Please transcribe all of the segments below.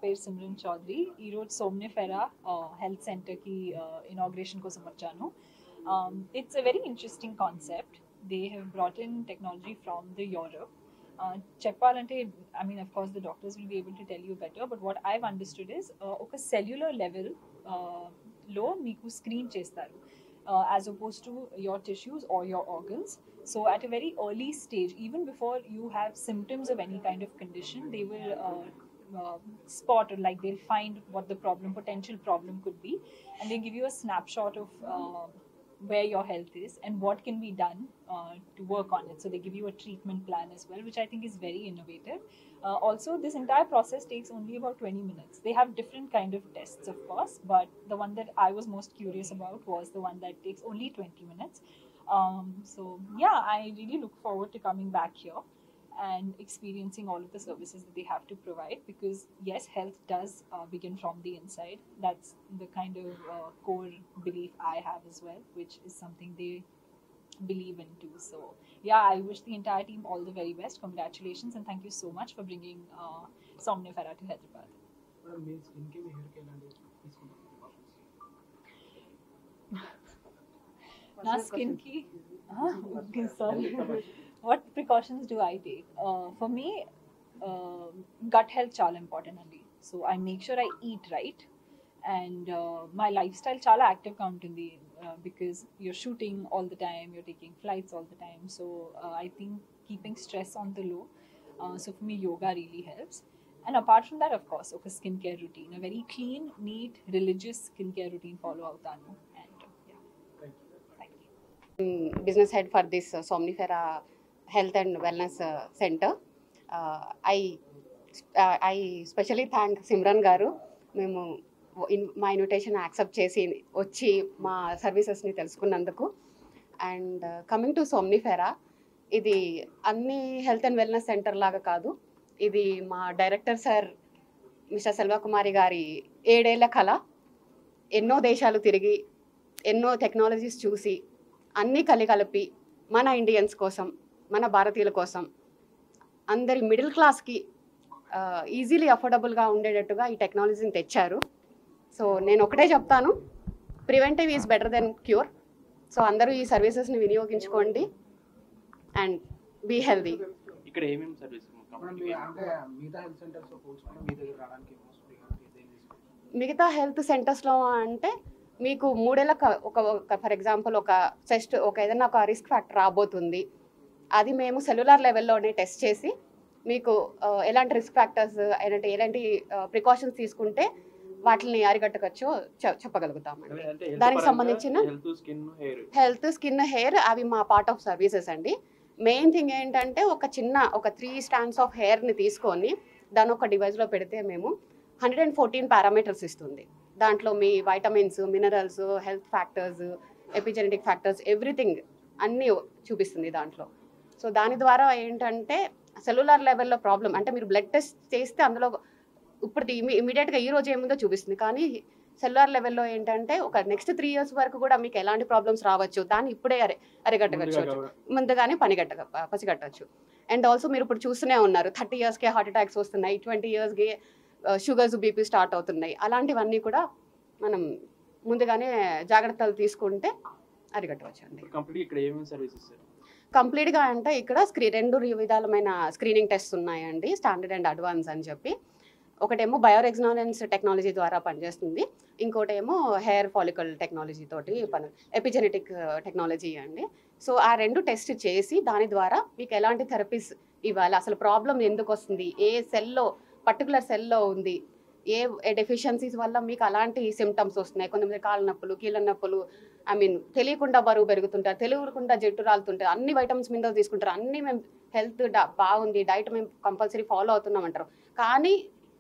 పేరు సిమ్రన్ చౌదరి. ఈరోజు Somnifera health సెంటర్కి ఇనాగ్రేషన్ కోసం వచ్చాను. It's a very interesting concept. They have brought in technology from the Europe. చెప్పాలంటే, I mean, of course, the doctors will be able to tell you better, but what I've understood is ఒక cellular level లో మీకు screen చేస్తారు as opposed to your tissues or your organs. So at a very early stage, even before you have symptoms of any kind of condition, they will spot, or like they'll find what the potential problem could be, and they give you a snapshot of where your health is and what can be done to work on it. So they give you a treatment plan as well, which I think is very innovative. Also, this entire process takes only about 20 minutes. They have different kind of tests, of course, but the one that I was most curious about was the one that takes only 20 minutes. So yeah, I really look forward to coming back here and experiencing all of the services that they have to provide, because yes, health does begin from the inside. That's the kind of core belief I have as well, which is something they believe in too. So yeah, I wish the entire team all the very best. Congratulations, and thank you so much for bringing Somnifera to Hyderabad. Na skin ki okay, sorry. What precautions do I take? For me, gut health chala important andi. So I make sure I eat right, and my lifestyle chala active ga untundi, because you're shooting all the time, you're taking flights all the time. So I think keeping stress on the low. So for me, yoga really helps. And apart from that, of course, okay, skincare routine, a very clean, neat, religious skincare routine follow avutanu. And yeah, thank you. Business head for this Somnifera Health and Wellness Center. I specially thank Simran garu. మేము మా invitation accept చేసి వచ్చి మా సర్వీసెస్ని తెలుసుకున్నందుకు. And coming to Somnifera, ఇది అన్ని health and wellness centre లాగా కాదు. ఇది మా డైరెక్టర్ సార్ మిస్టర్ సెల్వకుమారి గారి 7 ఏళ్ల కళ. ఎన్నో దేశాలు తిరిగి ఎన్నో టెక్నాలజీస్ చూసి అన్నీ కలిపి మన ఇండియన్స్ కోసం, మన భారతీయుల కోసం, అందరి మిడిల్ క్లాస్కి ఈజీలీ అఫోర్డబుల్గా ఉండేటట్టుగా ఈ టెక్నాలజీని తెచ్చారు. సో నేను ఒకటే చెప్తాను, preventive is better than cure. So అందరూ ఈ సర్వీసెస్ని వినియోగించుకోండి అండ్ బీ హెల్దీ. ఇక్కడ ఏమేమి సర్వీస్? మిగతా హెల్త్ సెంటర్స్లో అంటే మీకు 3 ఏళ్ళ ఒక ఫర్ ఎగ్జాంపుల్ ఒక చెస్ట్ ఏదైనా ఒక రిస్క్ ఫ్యాక్టర్ రాబోతుంది, అది మేము సెల్యులార్ లెవెల్లోనే టెస్ట్ చేసి మీకు ఎలాంటి రిస్క్ ఫ్యాక్టర్స్ ఎలాంటి ప్రికాషన్స్ తీసుకుంటే వాటిని అరికట్టవచ్చో చెప్పగలుగుతామండి. దానికి సంబంధించిన హెల్త్, స్కిన్, హెయిర్ అవి మా పార్ట్ ఆఫ్ సర్వీసెస్ అండి. మెయిన్ థింగ్ ఏంటంటే ఒక 3 strands ఆఫ్ హెయిర్ని తీసుకొని దాని ఒక డివైస్లో పెడితే మేము 114 పారామీటర్స్ ఇస్తుంది. దాంట్లో మీ vitamins, minerals, health factors, epigenetic factors, everything అన్నీ చూపిస్తుంది దాంట్లో. సో దాని ద్వారా ఏంటంటే సెల్యులార్ లెవెల్లో ప్రాబ్లం అంటే మీరు బ్లడ్ టెస్ట్ చేస్తే అందులో ఇప్పుడు ఇమీడియట్గా ఈ రోజు ఏముందో చూపిస్తుంది, కానీ సెల్యులార్ లెవెల్లో ఏంటంటే ఒక నెక్స్ట్ 3 years వరకు కూడా మీకు ఎలాంటి ప్రాబ్లమ్స్ రావచ్చు, దాన్ని ఇప్పుడే అరిగట్టవచ్చు, ముందుగానే పసిగట్టవచ్చు. అండ్ ఆల్సో మీరు ఇప్పుడు చూస్తూనే ఉన్నారు 30 yearsకే హార్ట్ అటాక్స్ వస్తున్నాయి, 20 yearsకే షుగర్స్, బీపీ స్టార్ట్ అవుతున్నాయి. అలాంటివన్నీ కూడా మనం ముందుగానే జాగ్రత్తలు తీసుకుంటే అరిగట్టవచ్చు అండి. కంప్లీట్గా అంటే ఇక్కడ 2 విధాలమైన స్క్రీనింగ్ టెస్ట్ ఉన్నాయండి, స్టాండర్డ్ అండ్ అడ్వాన్స్ అని చెప్పి. ఒకటేమో బయోరెగ్జానెన్స్ టెక్నాలజీ ద్వారా పనిచేస్తుంది, ఇంకోటేమో హెయిర్ ఫాలికల్ టెక్నాలజీ తోటి ఎపిజెనెటిక్ టెక్నాలజీ అండి. సో ఆ 2 టెస్ట్ చేసి దాని ద్వారా మీకు ఎలాంటి థెరపీస్ ఇవ్వాలి, అసలు ప్రాబ్లం ఎందుకు వస్తుంది, ఏ సెల్లో పర్టికులర్ సెల్లో ఉంది, ఏ డెఫిషియన్సీస్ వల్ల మీకు అలాంటి సిమ్టమ్స్ వస్తున్నాయి. కొంతమంది కాళ్ళ నొప్పులు, కీళ్ళ నొప్పులు, తెలియకుండా బరువు పెరుగుతుంటారు, తెలియకుండా జట్టు రాలుతుంటారు, అన్ని వైటమిన్స్ మినరల్స్ తీసుకుంటారు, అన్నీ మేము హెల్త్ బాగుంది, డైట్ మేము కంపల్సరీ ఫాలో అవుతున్నాం అంటారు, కానీ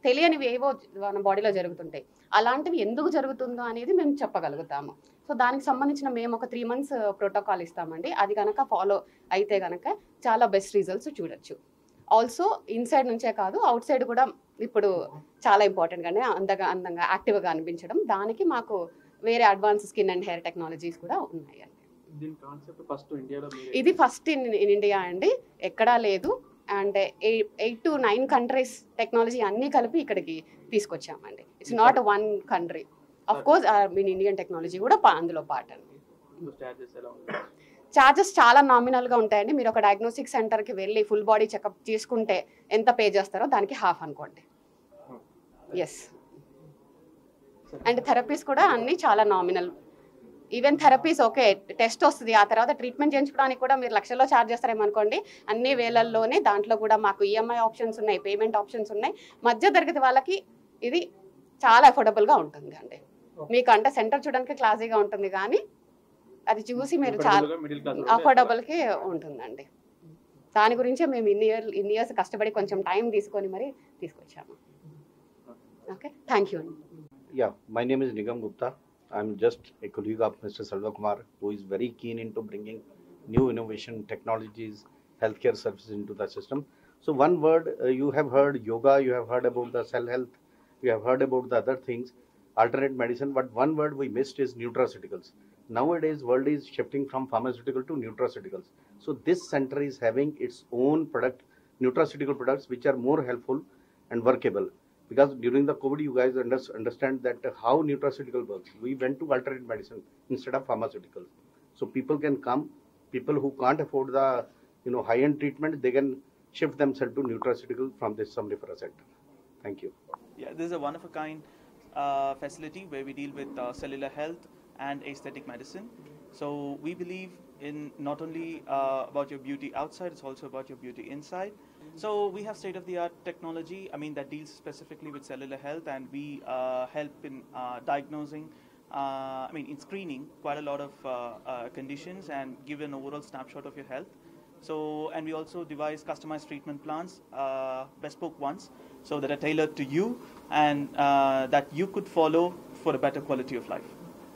తెలియనివి ఏవో మన బాడీలో జరుగుతుంటాయి. అలాంటివి ఎందుకు జరుగుతుందో అనేది మేము చెప్పగలుగుతాము. సో దానికి సంబంధించిన మేము ఒక 3 months ప్రోటోకాల్ ఇస్తామండి. అది కనుక ఫాలో అయితే కనుక చాలా బెస్ట్ రిజల్ట్స్ చూడొచ్చు. ఆల్సో ఇన్సైడ్ నుంచే కాదు, అవుట్ సైడ్ కూడా ఇప్పుడు చాలా ఇంపార్టెంట్గానే అందంగా యాక్టివ్గా అనిపించడం, దానికి మాకు వేరే advance skin and hair technologies కూడా ఉన్నాయండి. ఇది ఫస్ట్ ఇన్ ఇండియా అండి, ఎక్కడా లేదు. అండ్ 8 to 9 కంట్రీస్ టెక్నాలజీ అన్నీ కలిపి ఇక్కడికి తీసుకొచ్చామండి. It's not one country. Of course mean Indian technology కూడా అందులో పార్ట్ అండి. ఛార్జెస్ చాలా నామినల్గా ఉంటాయండి. మీరు ఒక డయాగ్నోస్టిక్ సెంటర్కి వెళ్ళి ఫుల్ బాడీ చెకప్ తీసుకుంటే ఎంత పే చేస్తారో దానికి హాఫ్ అనుకోండి. ఎస్. అండ్ థెరపీస్ కూడా అన్నీ చాలా nominal. Even therapies okay test వస్తుంది, ఆ తర్వాత ట్రీట్మెంట్ చేయించుకోవడానికి కూడా మీరు లక్షల్లో ఛార్జ్ చేస్తారేమనుకోండి, అన్ని వేలల్లోనే. దాంట్లో కూడా మాకు ఈఎంఐ ఆప్షన్స్ ఉన్నాయి, పేమెంట్ ఆప్షన్స్ ఉన్నాయి. మధ్య తరగతి వాళ్ళకి ఇది చాలా అఫోర్డబుల్గా ఉంటుంది అండి. మీకు అంటే సెంటర్ చూడడానికి క్లాసీగా ఉంటుంది, కానీ అది చూసి మీరు చాలా అఫోర్డబుల్కి ఉంటుందండి. దాని గురించే మేము ఇన్ని ఇయర్స్ కష్టపడి కొంచెం టైం తీసుకొని మరి తీసుకొచ్చాము. ఓకే, థ్యాంక్ యూ అండి. Yeah, my name is Nigam Gupta. I'm just a colleague of Mr. Salva Kumar, who is very keen into bringing new innovation, technologies, healthcare services into the system. So one word, you have heard yoga, you have heard about the cell health, you have heard about the other things, alternate medicine, but one word we missed is nutraceuticals. Nowadays, world is shifting from pharmaceutical to nutraceuticals. So this center is having its own product, nutraceutical products, which are more helpful and workable. Because during the COVID, you guys understand that how nutraceutical works. We went to alternate medicine instead of pharmaceuticals. So people can come, people who can't afford the high-end treatment, they can shift themselves to nutraceutical from this Somnifera center. Thank you. Yeah, this is a one-of-a-kind facility where we deal with cellular health and aesthetic medicine. So we believe in not only about your beauty outside, it's also about your beauty inside. So we have state-of-the-art technology, that deals specifically with cellular health, and we help in diagnosing, in screening quite a lot of conditions and give an overall snapshot of your health. So, and we also devise customized treatment plans, bespoke ones, so that are tailored to you and that you could follow for a better quality of life.